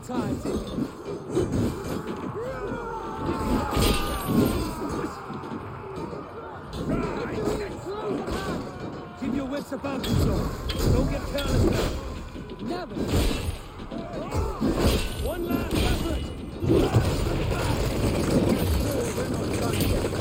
tides in. Keep your wits about you, Joe. Don't get careless now. Never. One last effort. We're not done yet.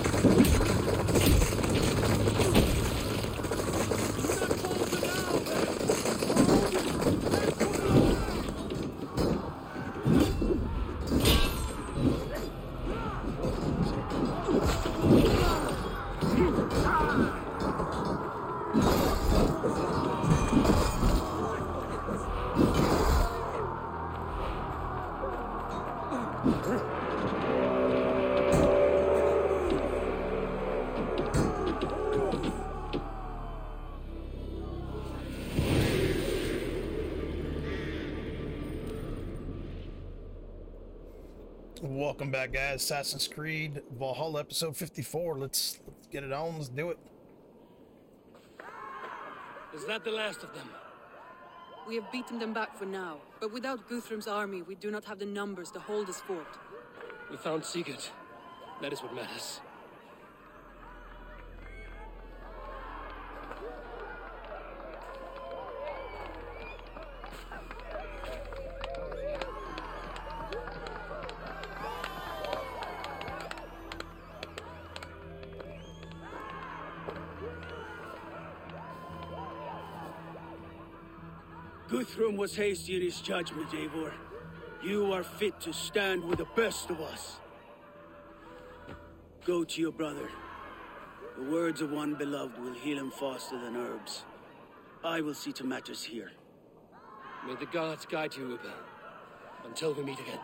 Welcome back, guys. Assassin's Creed Valhalla, episode 54. Let's get it on. Let's do it. Is that the last of them? We have beaten them back for now, but without Guthrum's army, we do not have the numbers to hold this fort. We found Sigurd. That is what matters. Guthrum was hasty in his judgment, Eivor. You are fit to stand with the best of us. Go to your brother. The words of one beloved will heal him faster than herbs. I will see to matters here. May the gods guide you, Uba. Until we meet again.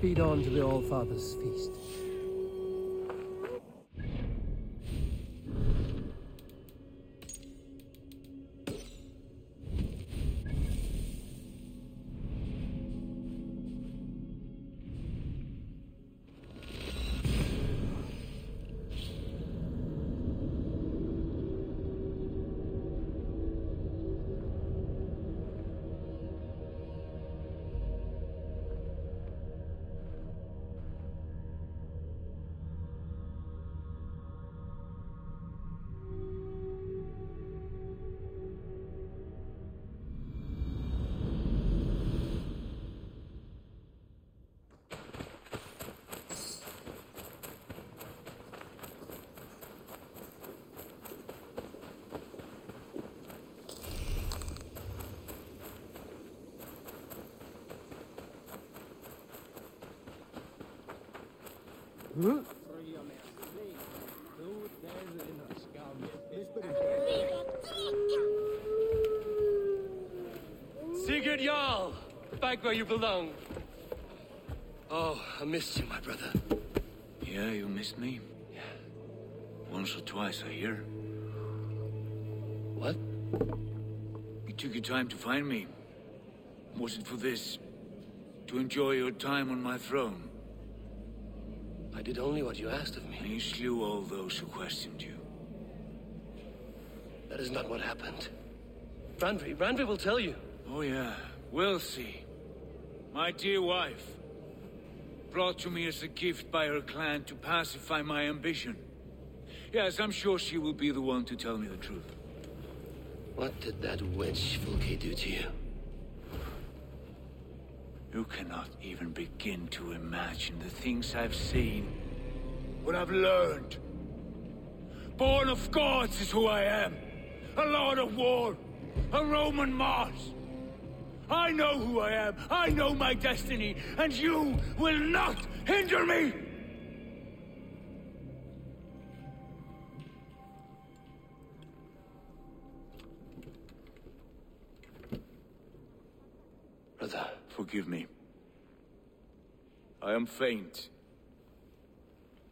speed on to the All-Father's feast. Sigurd Jarl! Back where you belong. Oh, I missed you, my brother. Yeah, you missed me? Yeah. Once or twice, I hear. What? You took your time to find me. Was it for this? To enjoy your time on my throne? I did only what you asked of And me. you slew all those who questioned you. That is not what happened. Randvi will tell you. Oh yeah, we'll see. My dear wife, brought to me as a gift by her clan to pacify my ambition. Yes, I'm sure she will be the one to tell me the truth. What did that wench Fulke do to you? You cannot even begin to imagine the things I've seen, what I've learned. Born of gods is who I am. A lord of war, a Roman Mars. I know who I am, I know my destiny, and you will not hinder me! Brother. Forgive me. I am faint.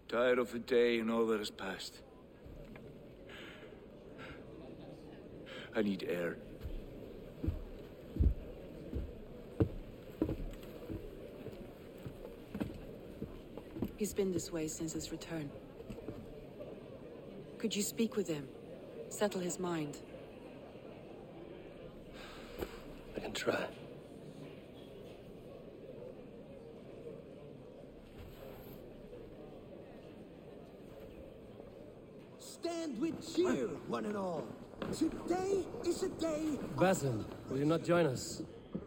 Tired of the day and all that has passed. I need air. He's been this way since his return. Could you speak with him? Settle his mind? I can try. Stand with cheer, one and all. Today is a day. Basin, will you not join us?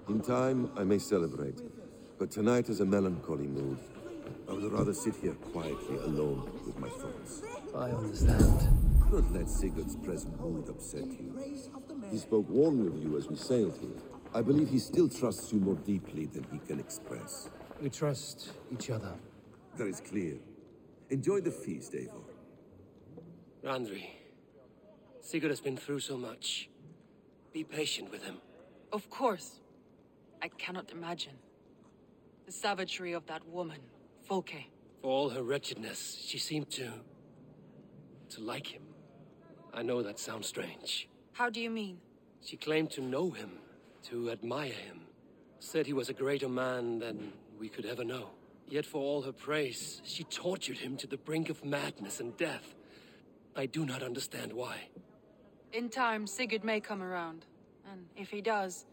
In time, I may celebrate. But tonight is a melancholy mood. I would rather sit here quietly alone with my thoughts. I understand. Don't let Sigurd's present mood upset you. He spoke warmly of you as we sailed here. I believe he still trusts you more deeply than he can express. We trust each other. That is clear. Enjoy the feast, Eivor. Randvi, Sigurd has been through so much. Be patient with him. Of course. I cannot imagine. The savagery of that woman, Folke. For all her wretchedness, she seemed to like him. I know that sounds strange. How do you mean? She claimed to know him, to admire him. Said he was a greater man than we could ever know. Yet for all her praise, she tortured him to the brink of madness and death. I do not understand why. In time, Sigurd may come around. And if he does,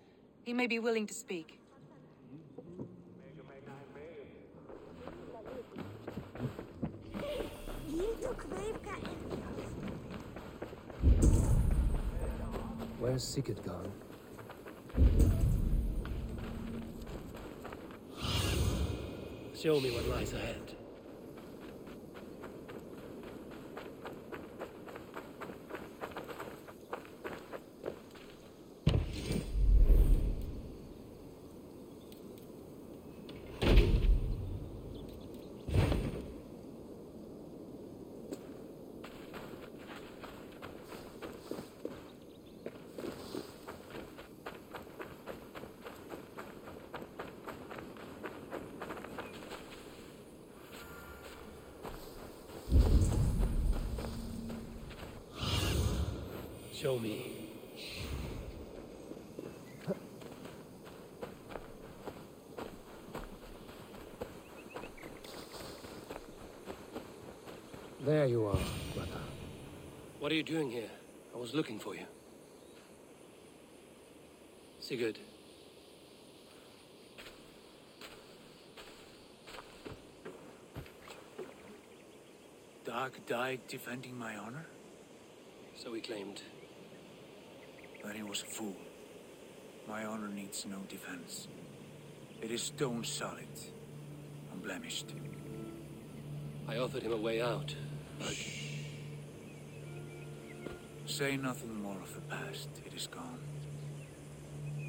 he may be willing to speak. Where's Sigurd gone? Show me what lies ahead. Show me. There you are, brother. What are you doing here? I was looking for you. Sigurd. Dag died defending my honor? So he claimed. Then he was a fool. My honor needs no defense. It is stone solid, unblemished. I offered him a way out, but... Say nothing more of the past. It is gone.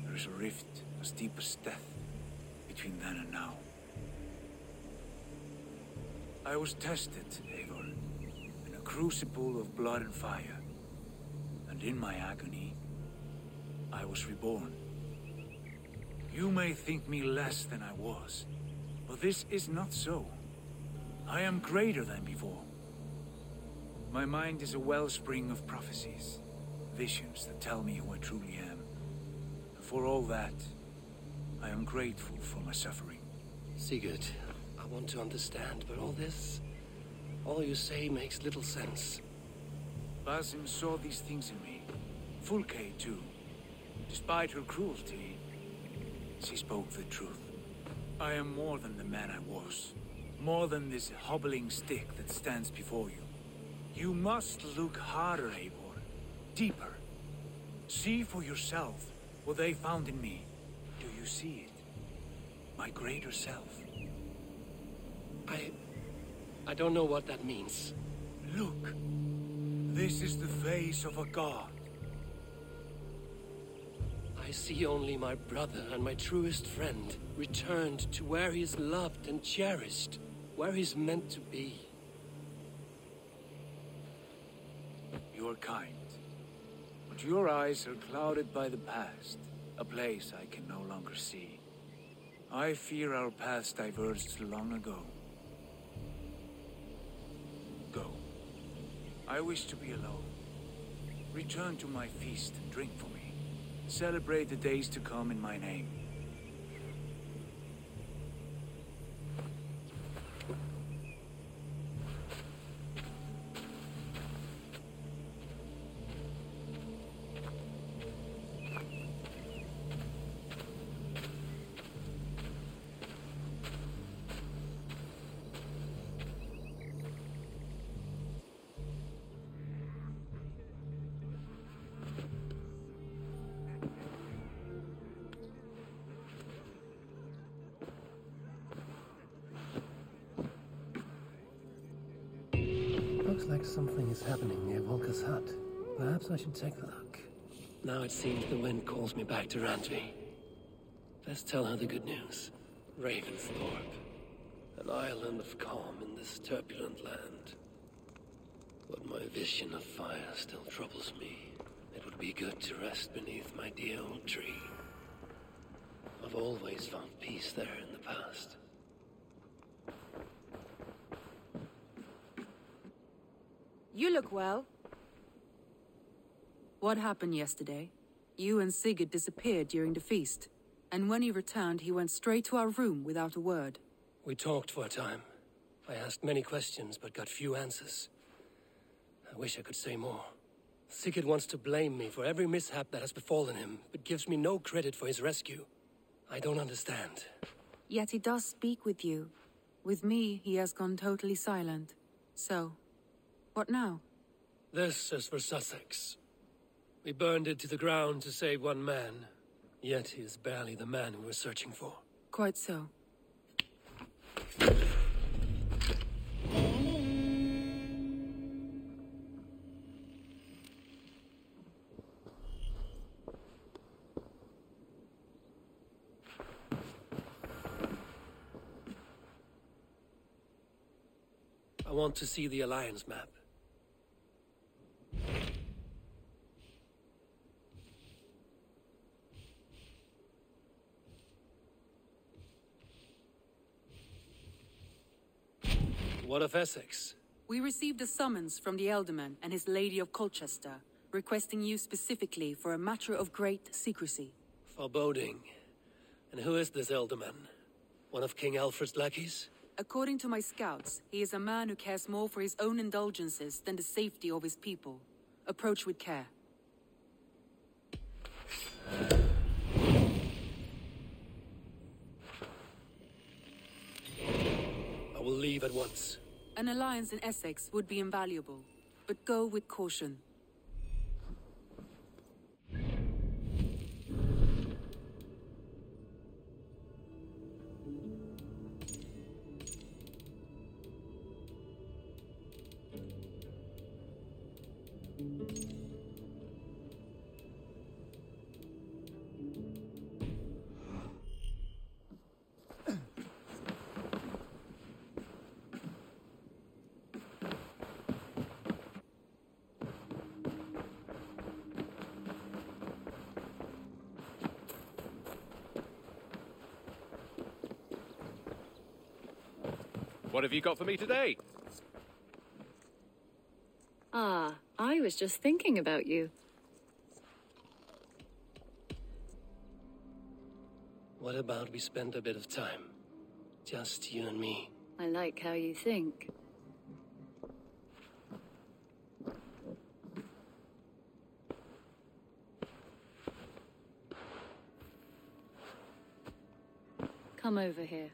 There is a rift as deep as death between then and now. I was tested, Eivor, in a crucible of blood and fire. And in my agony, I was reborn. You may think me less than I was, but this is not so. I am greater than before. My mind is a wellspring of prophecies, visions that tell me who I truly am. And for all that, I am grateful for my suffering. Sigurd, I want to understand, but all you say makes little sense. Basim saw these things in me. Fulke, too. Despite her cruelty, she spoke the truth. I am more than the man I was. More than this hobbling stick that stands before you. You must look harder, Eivor. Deeper. See for yourself what they found in me. Do you see it? My greater self. I don't know what that means. Look. This is the face of a god. I see only my brother and my truest friend returned to where he is loved and cherished, where he's meant to be. You are kind, but your eyes are clouded by the past, a place I can no longer see. I fear our paths diverged long ago. Go. I wish to be alone. Return to my feast and drink for me. Celebrate the days to come in my name. Looks like something is happening near Volker's hut. Perhaps I should take a look. Now it seems the wind calls me back to Randvi. Best tell her the good news. Ravensthorpe. An island of calm in this turbulent land. But my vision of fire still troubles me. It would be good to rest beneath my dear old tree. I've always found peace there in the past. You look well. What happened yesterday? You and Sigurd disappeared during the feast. And when he returned, he went straight to our room without a word. We talked for a time. I asked many questions, but got few answers. I wish I could say more. Sigurd wants to blame me for every mishap that has befallen him, but gives me no credit for his rescue. I don't understand. Yet he does speak with you. With me, he has gone totally silent. So, what now? This is for Sussex. We burned it to the ground to save one man. Yet he is barely the man we were searching for. Quite so. I want to see the Alliance map. What of Essex? We received a summons from the Ealdorman and his Lady of Colchester, requesting you specifically for a matter of great secrecy. Foreboding. And who is this Elderman? One of King Alfred's lackeys? According to my scouts, he is a man who cares more for his own indulgences than the safety of his people. Approach with care. I will leave at once. An alliance in Essex would be invaluable, but go with caution. What have you got for me today? Ah, I was just thinking about you. What about we spend a bit of time? Just you and me. I like how you think. Come over here.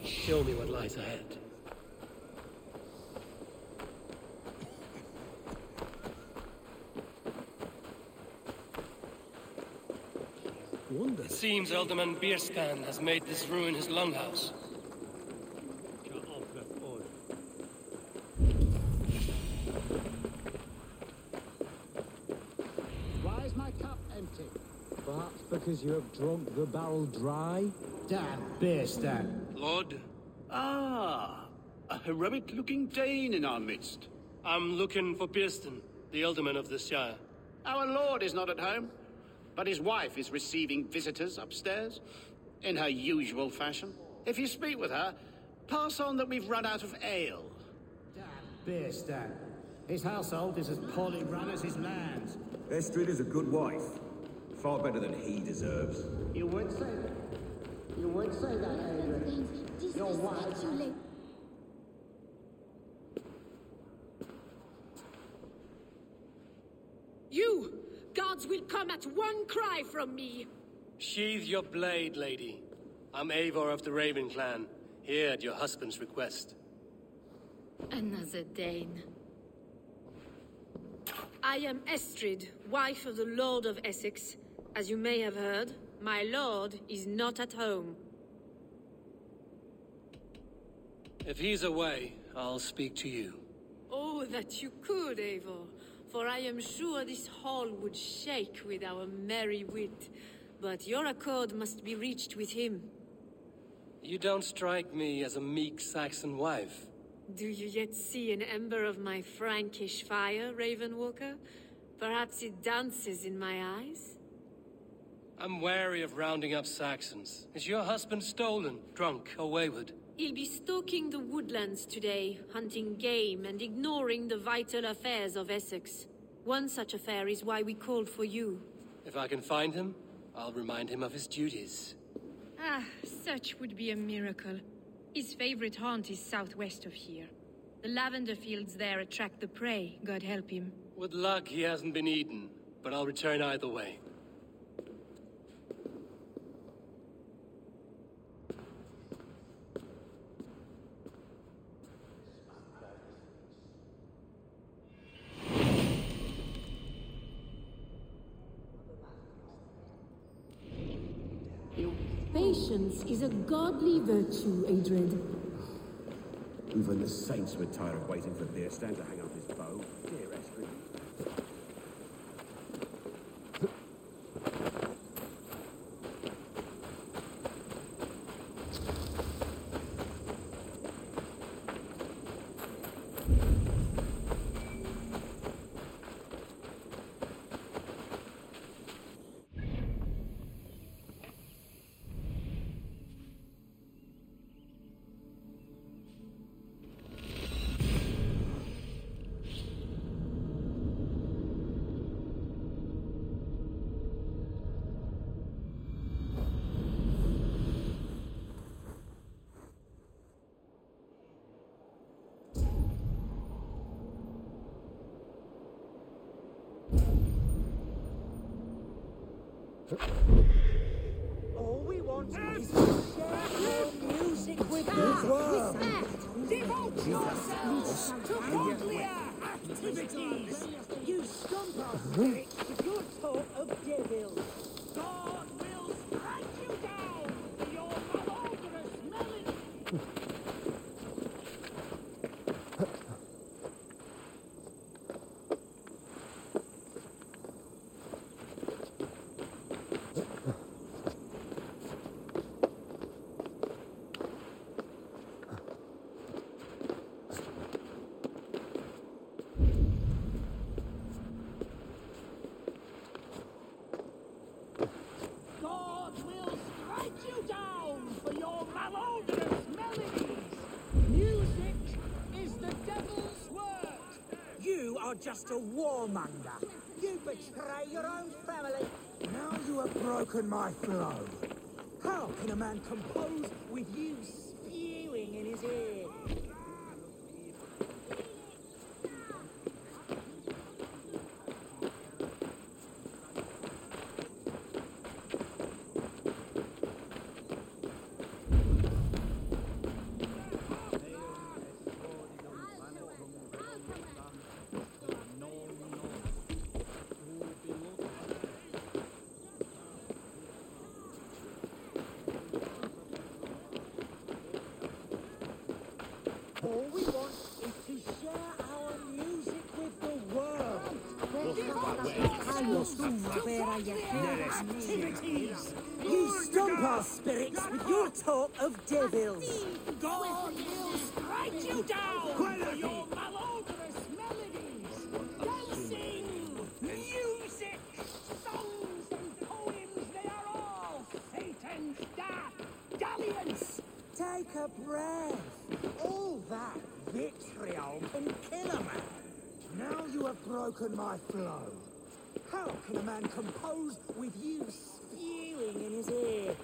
Show me what lies ahead. It seems Alderman Bierspan has made this ruin his longhouse. Why is my cup empty? Perhaps because you have drunk the barrel dry? Damn Bierspan. Lord? Ah, a heroic-looking Dane in our midst. I'm looking for Bierston, the Alderman of this shire. Our lord is not at home, but his wife is receiving visitors upstairs, in her usual fashion. If you speak with her, pass on that we've run out of ale. Damn Bierstan. His household is as poorly run as his lands. Estrid is a good wife. Far better than he deserves. You would say that. You would say that, Adrian. Your wife. You! Gods will come at one cry from me! Sheathe your blade, lady. I'm Eivor of the Raven clan, here at your husband's request. Another Dane. I am Estrid, wife of the Lord of Essex. As you may have heard, my lord is not at home. If he's away, I'll speak to you. Oh, that you could, Eivor. For I am sure this hall would shake with our merry wit. But your accord must be reached with him. You don't strike me as a meek Saxon wife. Do you yet see an ember of my Frankish fire, Ravenwalker? Perhaps it dances in my eyes? I'm wary of rounding up Saxons. Is your husband stolen, drunk, or wayward? He'll be stalking the woodlands today, hunting game and ignoring the vital affairs of Essex. One such affair is why we called for you. If I can find him, I'll remind him of his duties. Ah, such would be a miracle. His favorite haunt is southwest of here. The lavender fields there attract the prey, God help him. With luck, he hasn't been eaten, but I'll return either way. Patience is a godly virtue, Adred. Even the saints were tired of waiting for Beerstan to hang up his bow. Dear Estrid. All we want is to share our music with the world. Devote yourselves to godlier activities. You stump our spirits with your talk of devils. God will strike you down for your malodorous melody. God will strike you down for your malodorous melodies. Music is the devil's work. You are just a warmonger. You betray your own family. Now you have broken my flow. How can a man compose with you spewing in his ear? All we want is to share our music with the world. Activities! You stump our spirits with your talk of devils. God will strike you down for your malodorous melodies. Dancing, music, songs and poems, they are all Satan's dalliance. Take a breath. All that vitriol can kill a man. Now you have broken my flow. How can a man compose with you spewing in his ear?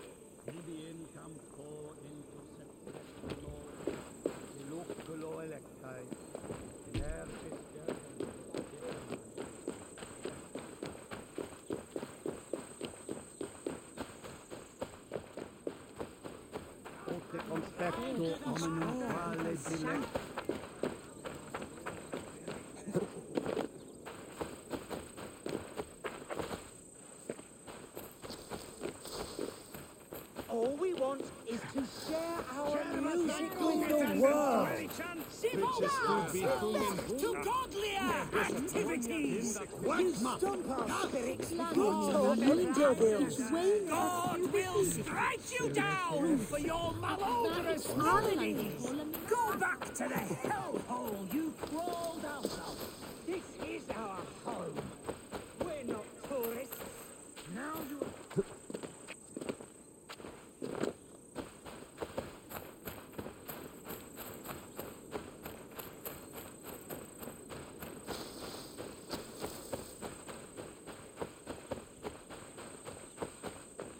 to share our music with the world. To godlier activities! You stump our spirits with your talk of devils. God will strike you down for your malodorous melodies! Go back to the hellhole you crawled out of! This is our home! We're not tourists! Now you...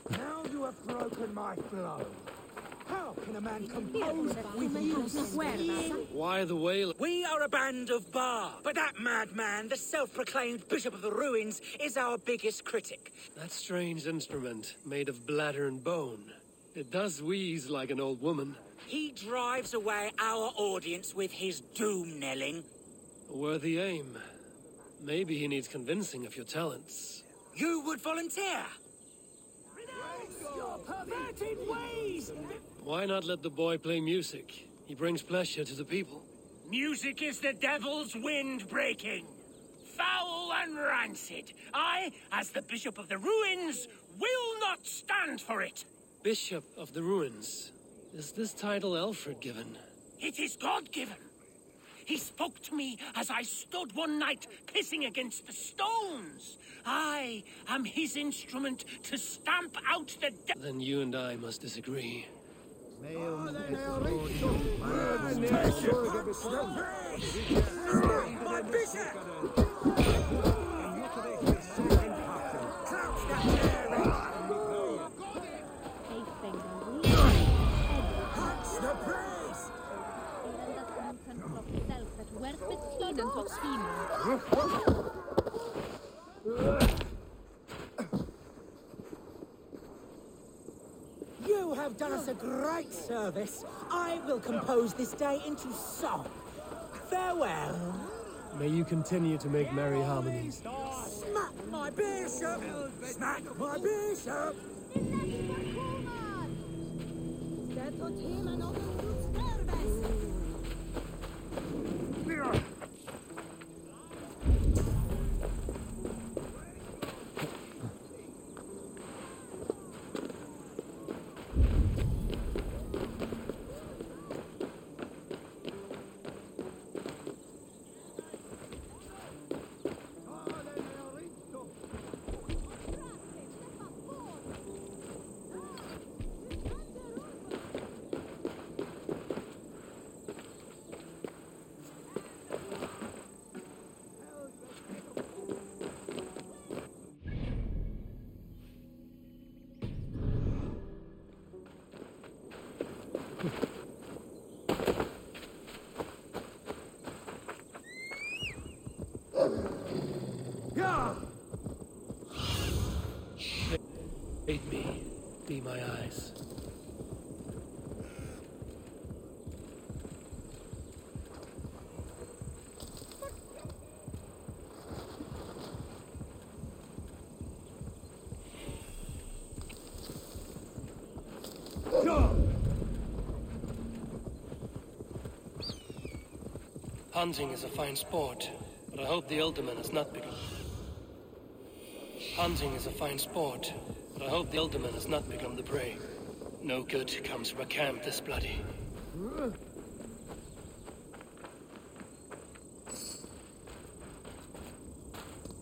Now you have broken my flow. How can a man compose with you speaking? Why the wail? We are a band of Bar, but that madman, the self-proclaimed Bishop of the Ruins, is our biggest critic. That strange instrument, made of bladder and bone. It does wheeze like an old woman. He drives away our audience with his doom-knelling. A worthy aim. Maybe he needs convincing of your talents. You would volunteer? Your perverted ways! Why not let the boy play music? He brings pleasure to the people. Music is the devil's wind-breaking. Foul and rancid. I, as the Bishop of the Ruins, will not stand for it. Bishop of the Ruins. Is this title Alfred given? It is God-given. He spoke to me as I stood one night pissing against the stones. I am his instrument to stamp out the Then you and I must disagree. My bishop! You have done us a great service. I will compose this day into song. Farewell. May you continue to make merry harmonies. Smack my bishop! Smack my bishop! Aid me. Be my eyes. Hunting is a fine sport, but I hope the Ultimate has not become... Hunting is a fine sport, but I hope the Ultimate has not become the prey. No good comes from a camp this bloody.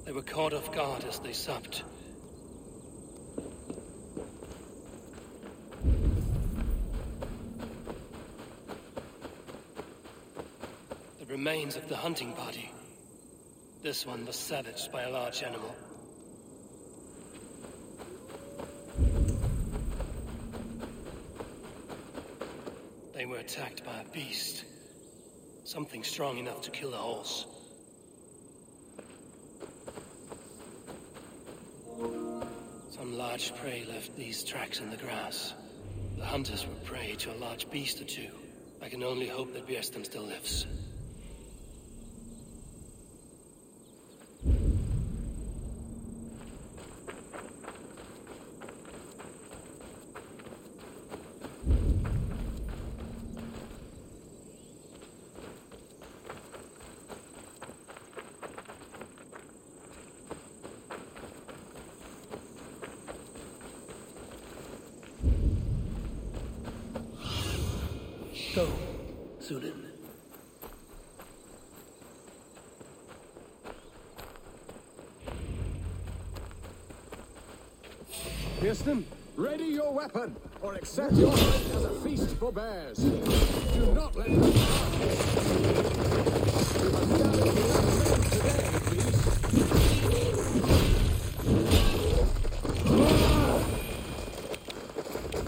They were caught off guard as they supped. The remains of the hunting party. This one was savaged by a large animal. They were attacked by a beast. Something strong enough to kill a horse. Some large prey left these tracks in the grass. The hunters were prey to a large beast or two. I can only hope that Bjersten still lives. So, Sunan. Kirsten, ready your weapon, or accept your fate as a feast for bears. Do not let them pass. You must damage the land today, please.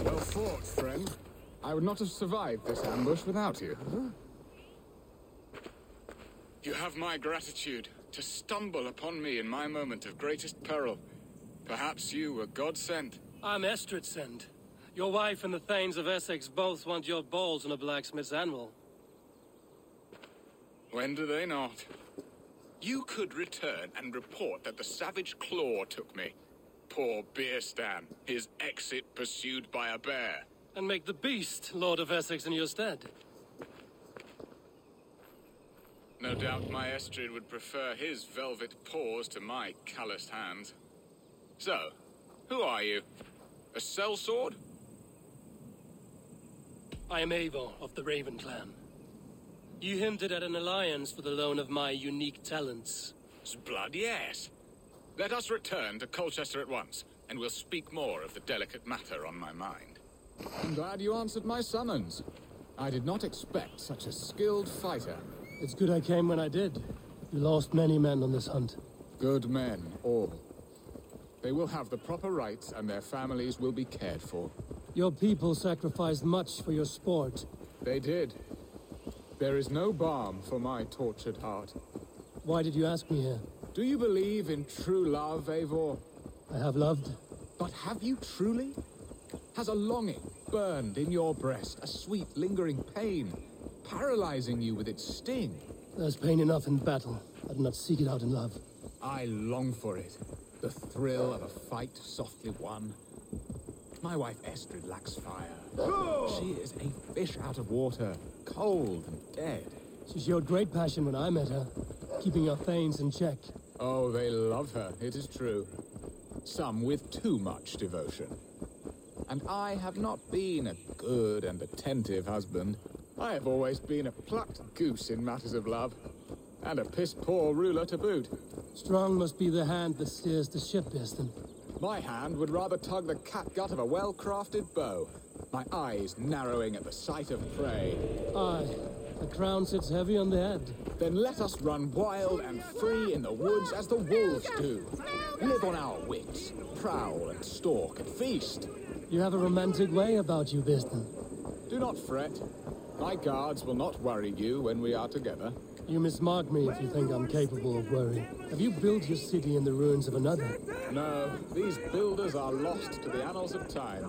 Well fought, friend. I would not have survived this ambush without you. You have my gratitude to stumble upon me in my moment of greatest peril. Perhaps you were God-sent. I'm Estrid sent. Your wife and the Thanes of Essex both want your balls on a blacksmith's anvil. When do they not? You could return and report that the savage Claw took me. Poor Beerstan, his exit pursued by a bear. And make the beast Lord of Essex in your stead. No doubt my Estrid would prefer his velvet paws to my calloused hands. So, who are you? A sellsword? I am Eivor of the Raven clan. You hinted at an alliance for the loan of my unique talents. Blood, yes. Let us return to Colchester at once, and we'll speak more of the delicate matter on my mind. I'm glad you answered my summons. I did not expect such a skilled fighter. It's good I came when I did. You lost many men on this hunt. Good men, all. They will have the proper rights, and their families will be cared for. Your people sacrificed much for your sport. They did. There is no balm for my tortured heart. Why did you ask me here? Do you believe in true love, Eivor? I have loved. But have you truly? Has a longing burned in your breast, a sweet, lingering pain, paralyzing you with its sting? There's pain enough in battle. I do not seek it out in love. I long for it. The thrill of a fight softly won. My wife Estrid lacks fire. She is a fish out of water, cold and dead. She showed great passion when I met her, keeping your Thanes in check. Oh, they love her, it is true. Some with too much devotion. And I have not been a good and attentive husband. I have always been a plucked goose in matters of love. And a piss-poor ruler to boot. Strong must be the hand that steers the ship, Eston. My hand would rather tug the catgut of a well-crafted bow, my eyes narrowing at the sight of prey. Aye, the crown sits heavy on the head. Then let us run wild and free in the woods as the wolves do. Live on our wits, prowl and stalk and feast. You have a romantic way about you, Biston. Do not fret. My guards will not worry you when we are together. You mismark me if you think I'm capable of worry. Have you built your city in the ruins of another? No, these builders are lost to the annals of time.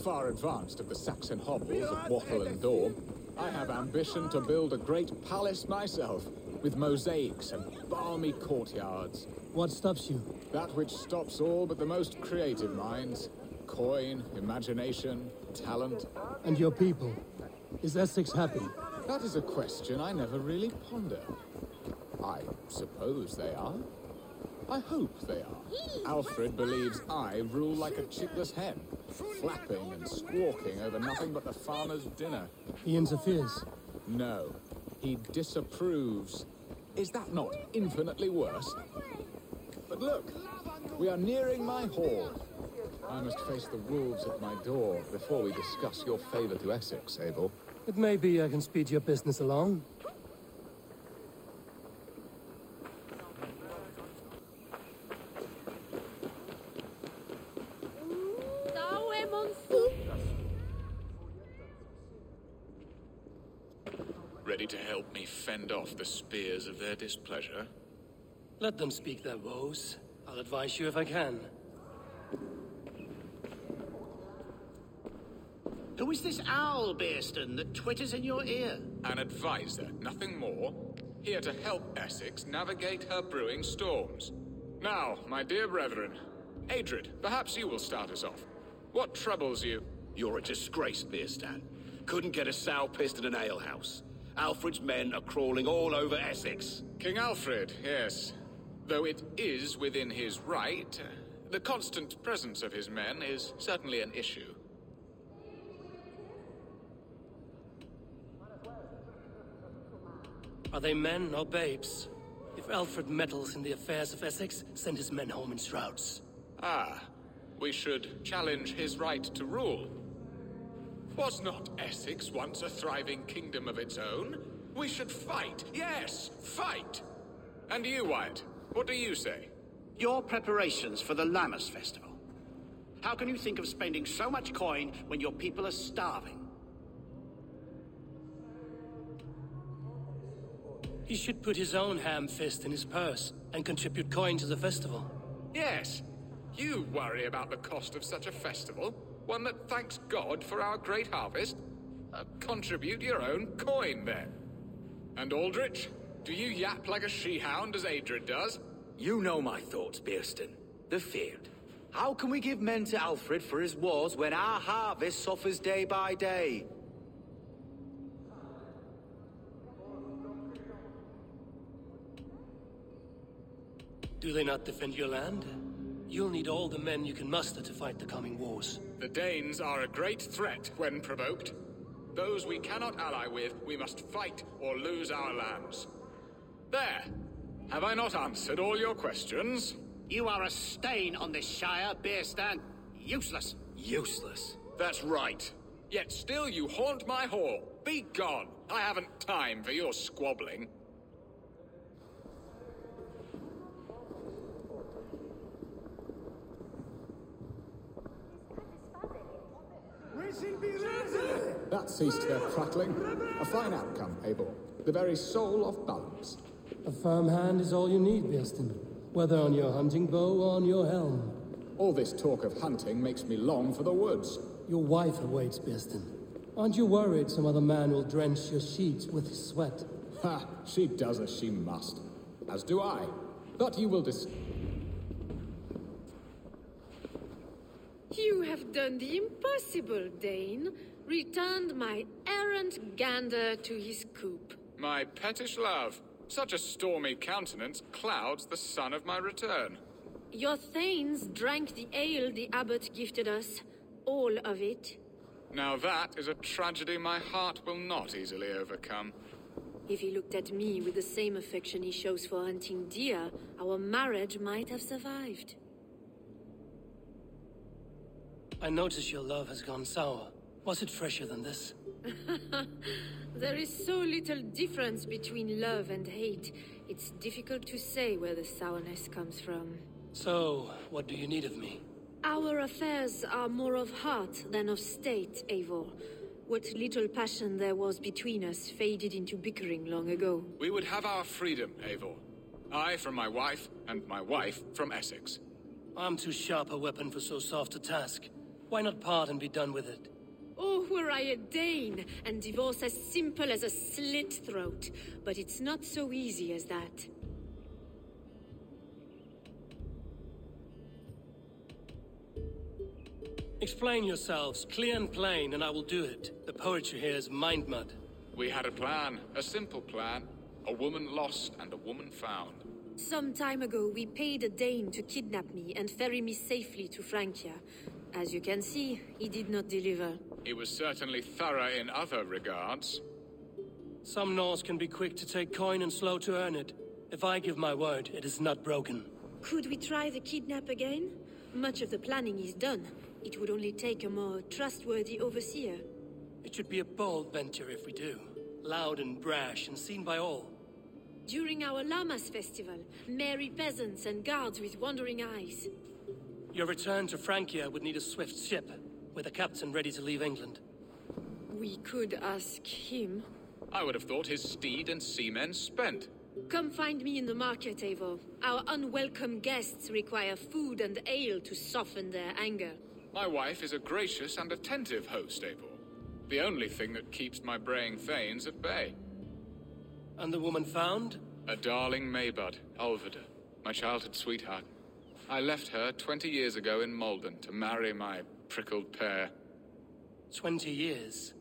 Far advanced of the Saxon hovels of Wattle and Dorm. I have ambition to build a great palace myself, with mosaics and balmy courtyards. What stops you? That which stops all but the most creative minds. Coin, imagination, talent. And your people? Is Essex happy? That is a question I never really ponder. I suppose they are. I hope they are. Alfred believes I rule like a chickless hen, flapping and squawking over nothing but the farmer's dinner. He interferes? No, he disapproves. Is that not infinitely worse? But look, we are nearing my hall. I must face the wolves at my door before we discuss your favor to Essex, Abel. It may be I can speed your business along. Ready to help me fend off the spears of their displeasure? Let them speak their woes. I'll advise you if I can. Who is this owl, Beerston, that twitters in your ear? An advisor, nothing more. Here to help Essex navigate her brewing storms. Now, my dear brethren, Adrid, perhaps you will start us off. What troubles you? You're a disgrace, Beerstan. Couldn't get a sow pissed in an alehouse. Alfred's men are crawling all over Essex. King Alfred, yes. Though it is within his right, the constant presence of his men is certainly an issue. Are they men or babes? If Alfred meddles in the affairs of Essex, send his men home in shrouds. Ah, we should challenge his right to rule. Was not Essex once a thriving kingdom of its own? We should fight, yes, fight! And you, Wyatt, what do you say? Your preparations for the Lammas festival. How can you think of spending so much coin when your people are starving? He should put his own ham fist in his purse and contribute coin to the festival. Yes, you worry about the cost of such a festival, one that thanks God for our great harvest. Contribute your own coin, then. And Aldrich, do you yap like a she-hound as Adred does? You know my thoughts, Bearston. The field. How can we give men to Alfred for his wars when our harvest suffers day by day? Do they not defend your land? You'll need all the men you can muster to fight the coming wars. The Danes are a great threat when provoked. Those we cannot ally with, we must fight or lose our lands. There! Have I not answered all your questions? You are a stain on this shire, Bearstan. Useless. Useless? That's right. Yet still you haunt my hall. Be gone. I haven't time for your squabbling. That ceased their prattling. A fine outcome, Abel. The very soul of balance. A firm hand is all you need, Bearston. Whether on your hunting bow or on your helm. All this talk of hunting makes me long for the woods. Your wife awaits, Bearston. Aren't you worried some other man will drench your sheets with his sweat? Ha! She does as she must. As do I. But you will You have done the impossible, Dane. Returned my errant gander to his coop. My pettish love. Such a stormy countenance clouds the sun of my return. Your thanes drank the ale the abbot gifted us. All of it. Now that is a tragedy my heart will not easily overcome. If he looked at me with the same affection he shows for hunting deer, our marriage might have survived. I notice your love has gone sour. Was it fresher than this? There is so little difference between love and hate. It's difficult to say where the sourness comes from. So, what do you need of me? Our affairs are more of heart than of state, Eivor. What little passion there was between us faded into bickering long ago. We would have our freedom, Eivor. I from my wife, and my wife from Essex. I'm too sharp a weapon for so soft a task. Why not part and be done with it? Oh, were I a Dane, and divorce as simple as a slit throat. But it's not so easy as that. Explain yourselves, clear and plain, and I will do it. The poetry here is mind mud. We had a plan, a simple plan. A woman lost and a woman found. Some time ago, we paid a Dane to kidnap me and ferry me safely to Francia. As you can see, he did not deliver. He was certainly thorough in other regards. Some Norse can be quick to take coin and slow to earn it. If I give my word, it is not broken. Could we try the kidnap again? Much of the planning is done. It would only take a more trustworthy overseer. It should be a bold venture if we do. Loud and brash and seen by all. During our Lammas festival, merry peasants and guards with wandering eyes. Your return to Francia would need a swift ship, with a captain ready to leave England. We could ask him. I would have thought his steed and seamen spent. Come find me in the market, Eivor. Our unwelcome guests require food and ale to soften their anger. My wife is a gracious and attentive host, Eivor. The only thing that keeps my braying thanes at bay. And the woman found? A darling Maybud, Ulvida, my childhood sweetheart. I left her 20 years ago in Malden to marry my prickled pear. 20 years?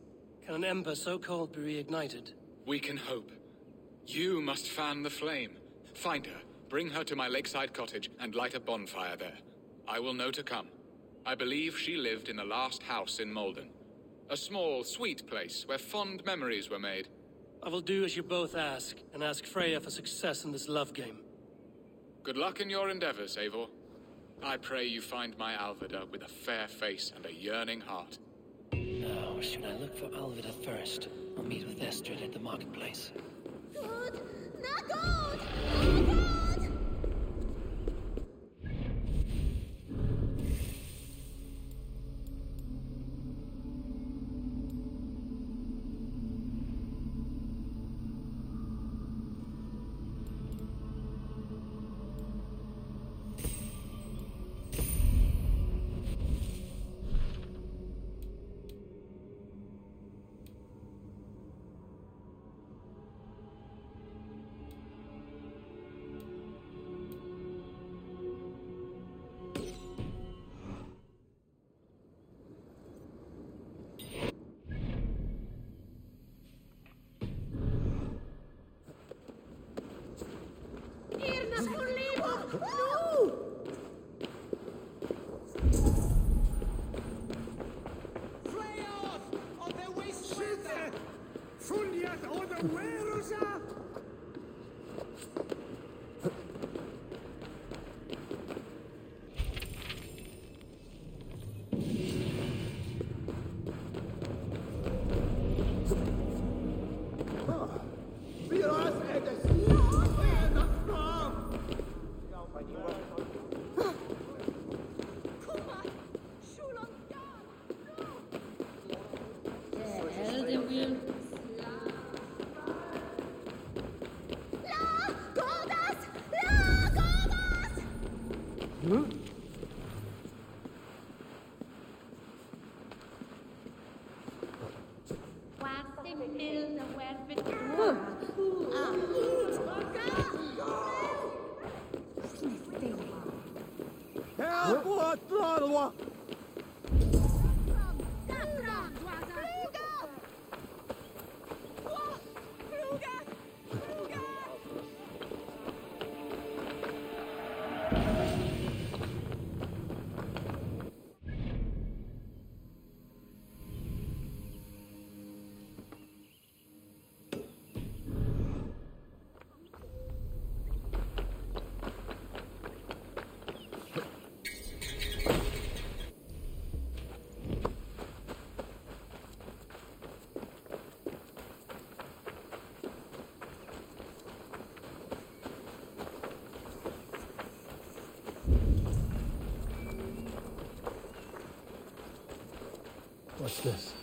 Can an ember so cold be reignited? We can hope. You must fan the flame. Find her, bring her to my lakeside cottage, and light a bonfire there. I will know to come. I believe she lived in the last house in Malden. A small, sweet place where fond memories were made. I will do as you both ask, and ask Freya for success in this love game. Good luck in your endeavors, Eivor. I pray you find my Alvida with a fair face and a yearning heart. Now, should I look for Alvida first, or meet with Estrid at the marketplace? Good! Not good! Not good! What's this?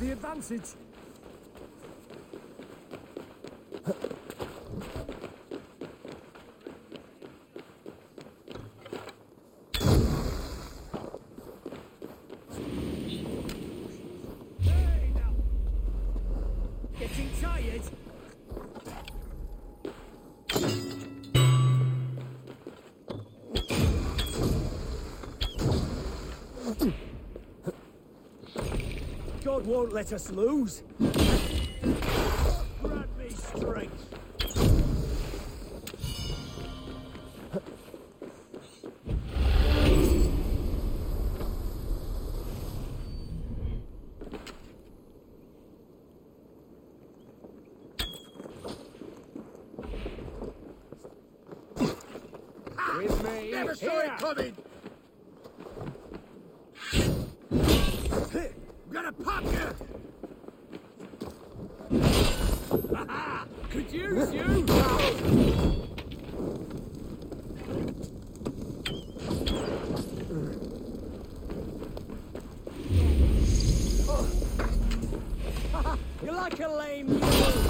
Advantage. Getting tired. God won't let us lose. Grant me strength. With me. Never saw it coming. could use you! You're like a lame mule!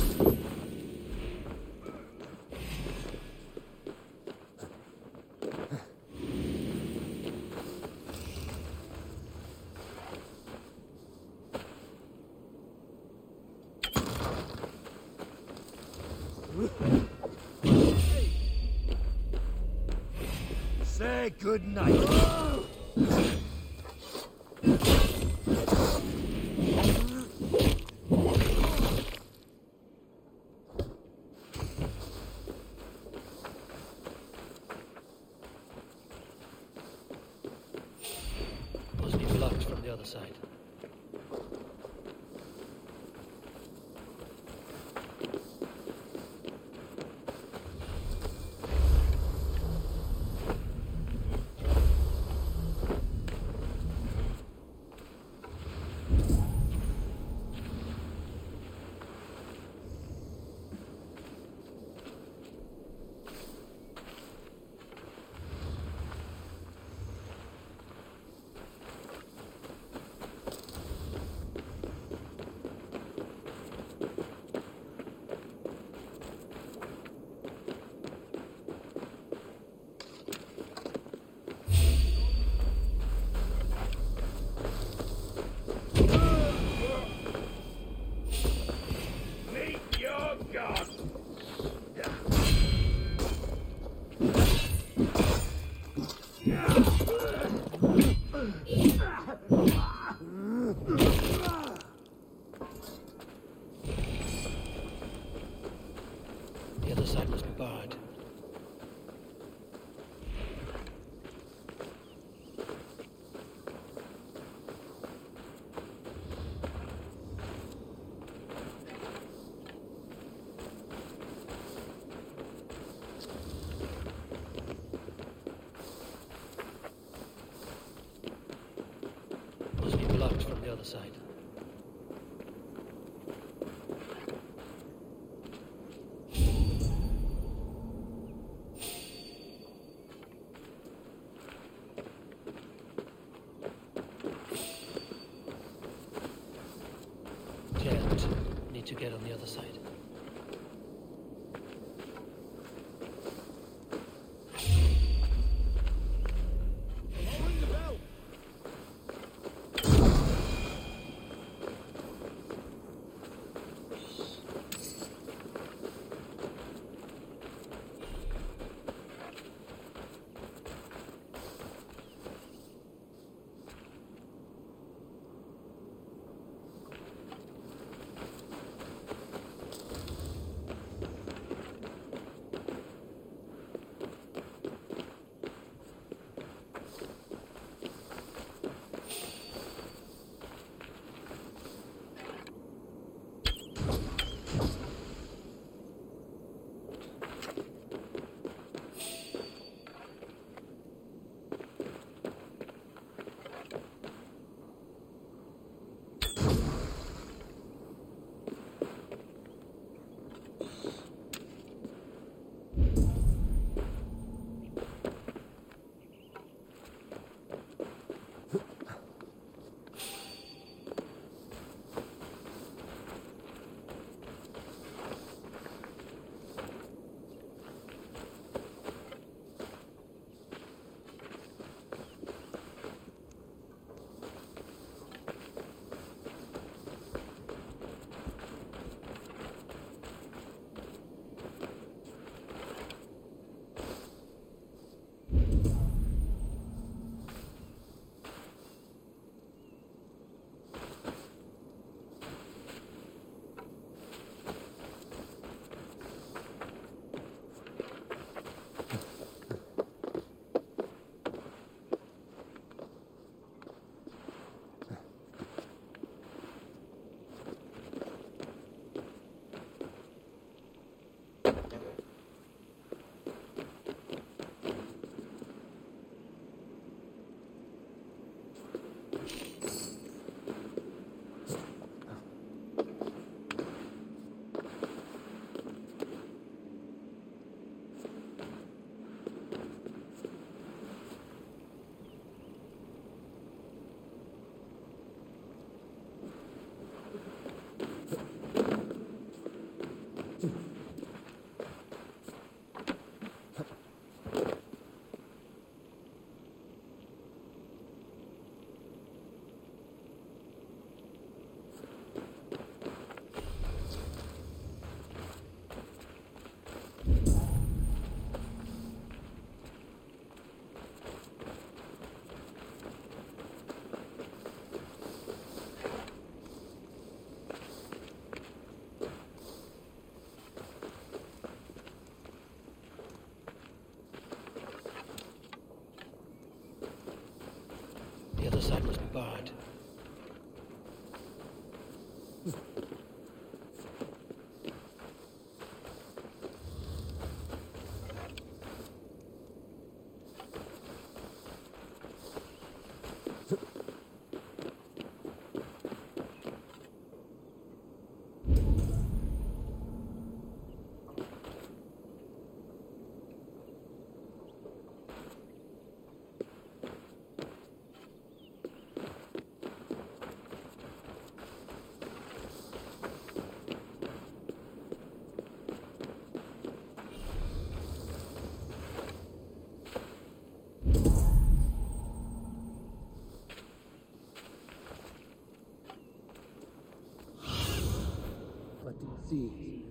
Say good night. Must be blocked from the other side. The other side must be barred. Must be blocked from the other side. Jammed. Need to get on the other side. guard. See.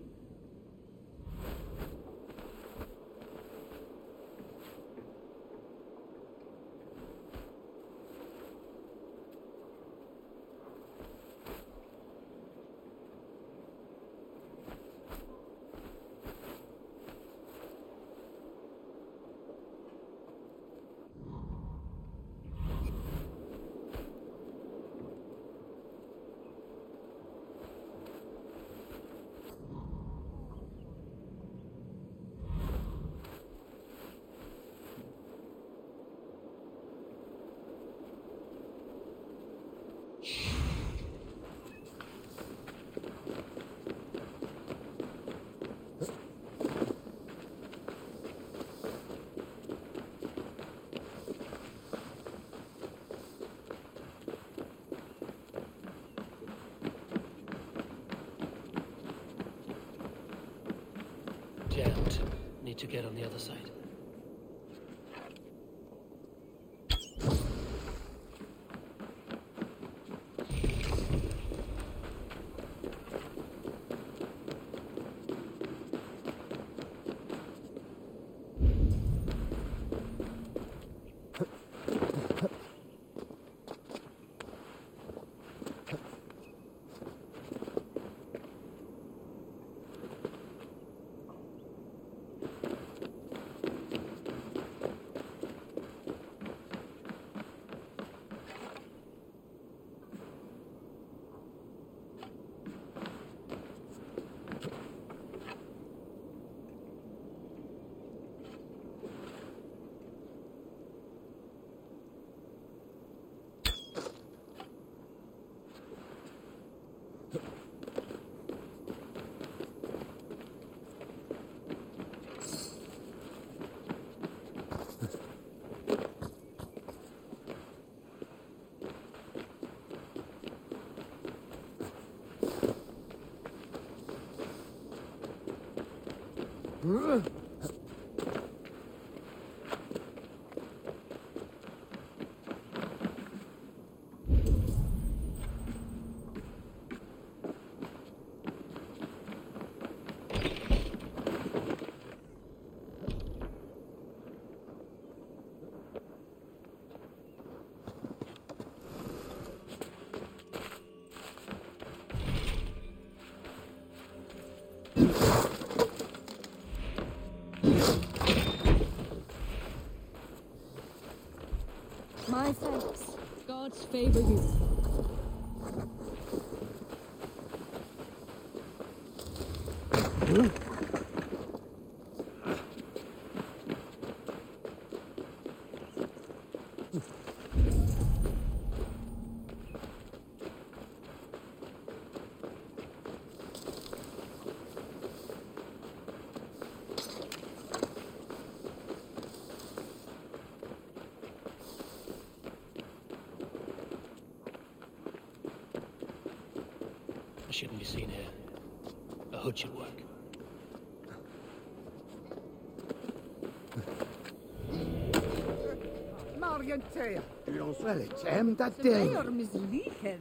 Jammed. Need to get on the other side. My thanks. Gods favor you. Shouldn't be seen here. A hood should work. Mariantea, non swelle, c'è da te. Mayor mislicher.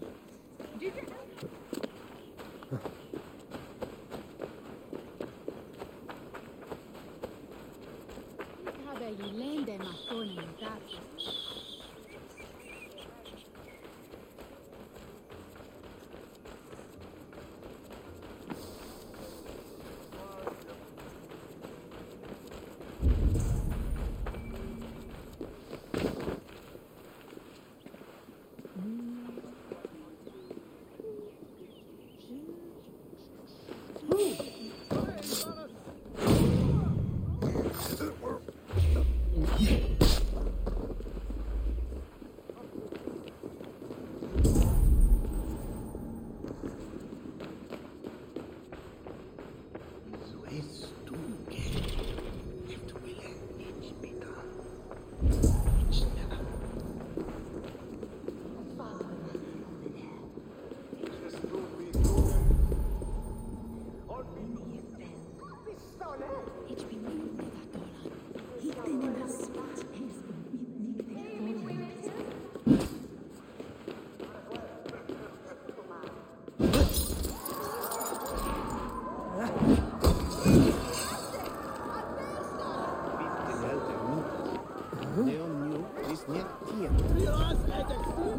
Habe i lende ma sono in casa.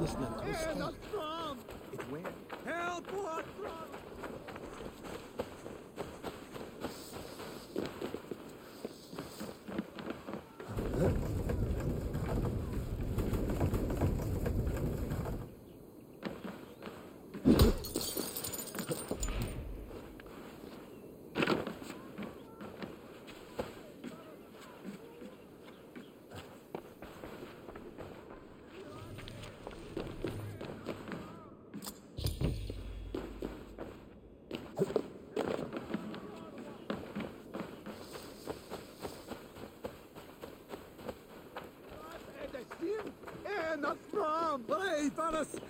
was meant to escape. It's where? Help! What? Not from! Hey, Thanos!